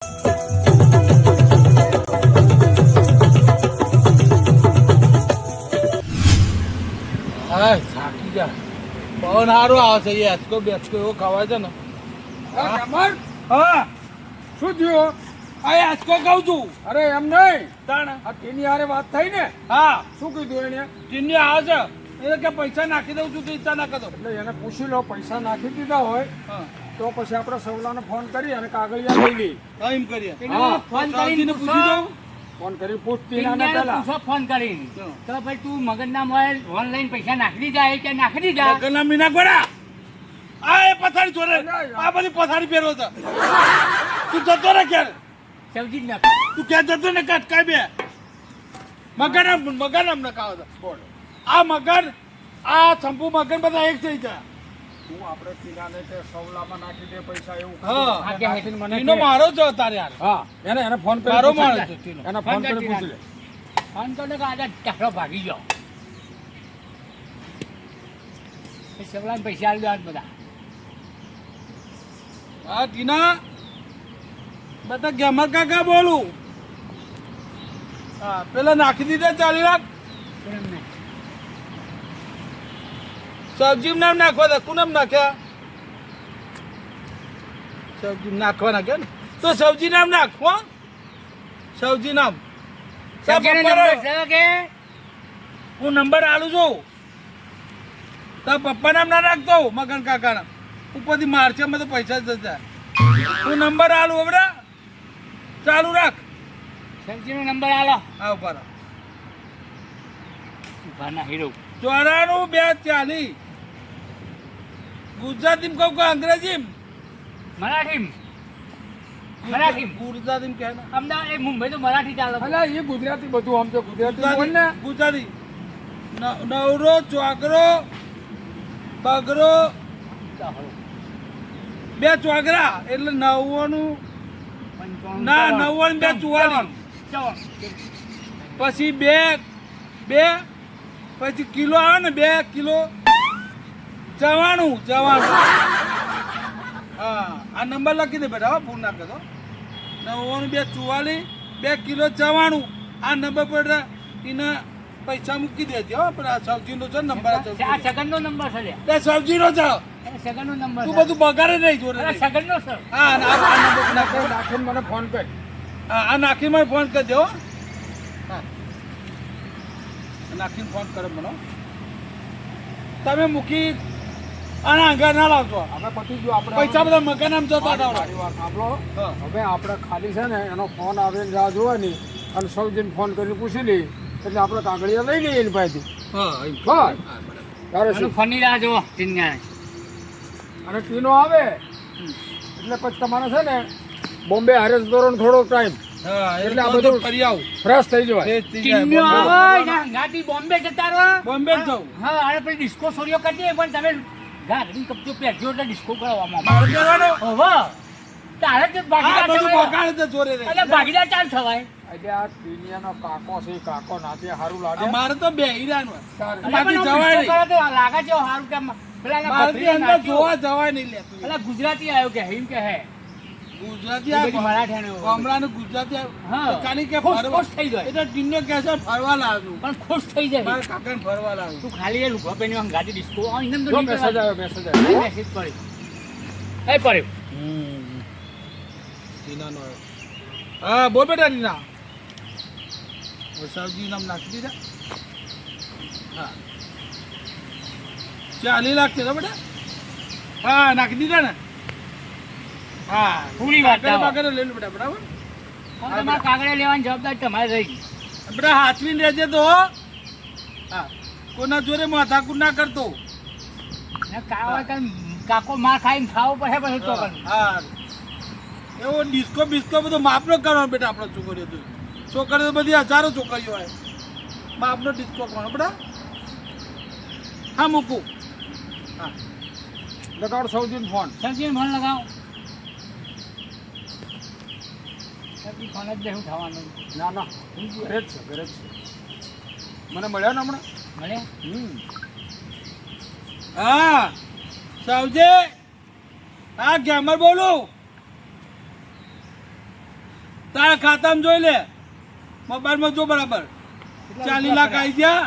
હા થાકી ગયા. પવન સારું આવે છે. એચકો બેચકો એવો ખવાય છે ને. હા શું થયું? આ એચકો કહું છું. અરે એમ નહીં, તાણ આ ટીની હારે વાત થઈ ને, હા શું કીધું એને? ચીની આવે છે એટલે કે પૈસા નાખી દઉં છું તો ઈચ્છા ના કરતો. એટલે એને પૂછી લો, પૈસા નાખી દીધા હોય હા તો પછી આપણે સવલાને ફોન કરી અને કાગળિયા લઈ લઈ. હા, એમ કરીએ. હા. ફોન સાવજીને કરીને પૂછી દઉં. ફોન કરી પૂછ ટીનાને પહેલા. પૂછો ફોન કરીને હા. તો ભાઈ તું મગજના મોબાઈલ ઓનલાઈન પૈસા નાખી જાય કે નાખી દીધા? લગ્નના મીના ગોળા. આ એ પથારી ચોરે. આ બધી પથારી પહેરો છે. તું જતો ને ક્યારે? સબ્જી જ નાખ. તું ક્યાં જતો ને કાટ કાઈ બે. મગન અમને ખાવ છે. બોલ. આ મગન આ ચંપુ મગન બધા એક થઈ ગયા. તું આપણે ટીનાને તે સવલામાં નાખી દે પૈસા એવું હા. કીધું. એને નાખીને મને એનો કહે. મારો જ તારે યાર. હા, એને ફોન કરી મારો પૂછી માણસ લે. છે ટીનો. એને ફોન કરી પૂછી લે. ફોન તો કે આજે ટાળો ભાગી જાઓ. એ સવલાને પૈસા આવી દેવા બધા. હા ટીના બધા ગેમર કાકા બોલું. હા પેલા નાખી દીધા 40 લાખ. એમ નહીં. સબ્જી નામ નાખવા દે. કુનામ નાખ્યા? સબ્જી નાખવા નાખ્યા ને તો સબ્જી નામ નાખવો. સબ્જી નામ સબ્જીનો નંબર છે કે હું નંબર આલું છું. તાર પપ્પા નામ ના રાખતો મગન કાકાના. ઉપરથી મારશે અમે તો પૈસા જ જતા. હું નંબર આલું હવે ચાલુ રાખ. સબ્જીનો નંબર આલો. હા ઉપર ઉભાના હીરો 94 240. ગુજરાતીમાં કહું કે અંગ્રેજીમાં? મરાઠી ગુજરાતીમાં કહે ને. અમદાવાદ એ મુંબઈ તો મરાઠી ચાલે. અલા એ ગુજરાતી બધું આમ તો ગુજરાતી બોલ ને. ગુજરાતી નવરો ચોગરો બગરો 2 ચોગરા એટલે 90 ના 90 2 44. પછી બે પછી કિલો આવે ને 2 કિલો 94. હા આ નંબર લખી દે બેટા. હો ફોન ના કરતો. 90 2 44 2 કિલો 94. આ નંબર પર એને પૈસા મૂકી દેજે. હો પણ આ સબ્જીનો છે ને નંબર. આ સગનનો નંબર છે લે. તે સબ્જીનો છે. સગનનો નંબર તું છે. બધું બગાડે નહીં જોડે. અરે સગનનો છે. હા આ નંબર નાખો. નાખીને મને ફોન કર. હા આ નાખીને મને ફોન કરી દો. હા નાખીને ફોન કરે મને. તમે મૂકી અને આગળ ના લાવજો. હવે પતી ગયું આપણે. પૈસા બધા મકાન આમ જતા મારી હતા. વાત સાંભળો. હા. હવે આપણે ખાલી છે ને એનો ફોન આવે રાહ જોવાની અને સૌજીને ફોન કરીને પૂછી લઈ એટલે આપણે કાગળિયા લઈ લઈએ એની પાસેથી. હા હા. તારે એનું શું? ફોનની રાહ જુઓ ટીનિયાને. અને ટીનો આવે એટલે પછી તમારે છે ને બોમ્બે હારેસ દોરણ થોડોક ટાઈમ હા એટલે આ બધું ફરી આવું. ફ્રેશ થઈ જવાય. ટીનિયો આવે ને ગાડી બોમ્બે જતા રહો. બોમ્બે જ જાઉં. હા અરે પછી ડિસ્કો સોરીઓ કરી દે પણ તમે ગાડી કપચો પહેરજો એટલે ડિસ્કો કરવામાં મારે કહેવાનો? હવે તારે જ આ ભાગીદાર બધું થવાય. બગાડે છે જોડે રે. એટલે ભાગીદાર ચાલ થવાય. એટલે આ ટીનિયાનો કાકો છે એ કાકો નાચે સારું લાગે. મારે તો બે હીરાનું. તારે. એટલે પણ બાકી આમ જવાય ડિસ્કો નહીં. કરે તો લાગે છે સારું કે પેલા એના મારે ભત્રીજા અંદર નાચ્યો. જોવા જવાય નહીં લે તું. એટલે ગુજરાતી આવ્યો કે એમ કે હે ગુજરાતી એ બધી આ મરાઠીયાને ગામડાનું ગુજરાતી હા. તો કાલી કે ખુશ ફરવા ખુશ થઈ જાય. એટલે ટીનને કહે છે ફરવા લાવું. પણ ખુશ થઈ જાય. મારા કાકાને ફરવા લાવું. તું ખાલી એ લુગડા પહેરી આમ ગાડી ડિસ્કો આ ઇન્દમ તો જો નહીં મેસેજ કરવા. આવ્યો મેસેજ આવ્યો. મેસેજ પડ્યો. એ પડ્યો. ટીનાનો આવ્યો. હા બોલ બેટા ટીના. વસાવજી નામ નાખી દીધા. હા 40 લાખ છે બેટા. હા નાખી દીધા ને. હા પૂરી વાત કાગળ આવો. બાગળ લઈ લો બેટા બરાબર. હવે તમારે કાગળે લેવાની જવાબદારી તમારે રહી ગઈ. બેટા હાથવીને રહેજે તો. હા કોના જોડે માથાકૂટ ના કરતો. ને કાકો માર ખાઈને ખાવું પડે પછી તો પણ. હા એવો ડિસ્કો બિસ્કો બધો માપનો કરવાનો બેટા આપણો છોકરીઓ તો. છોકરીઓ બધી હજારો છોકરીઓ હોય. માપનો ડિસ્કો કરવાનો બેટા. હા મૂકું. હા લગાડ સૌજીને ફોન. સબ્જી ફોન લગાવો. સબ્જી ફોન જ દેવું થવાનું. ના ના ઘરે જ છે ઘરે જ છે. મને મળ્યા ને હમણાં. મળે હા સાવજે. હા ગેમર બોલું. તારા ખાતામાં જોઈ લે મોબાઈલમાં જો બરાબર 40 લાખ આવી ગયા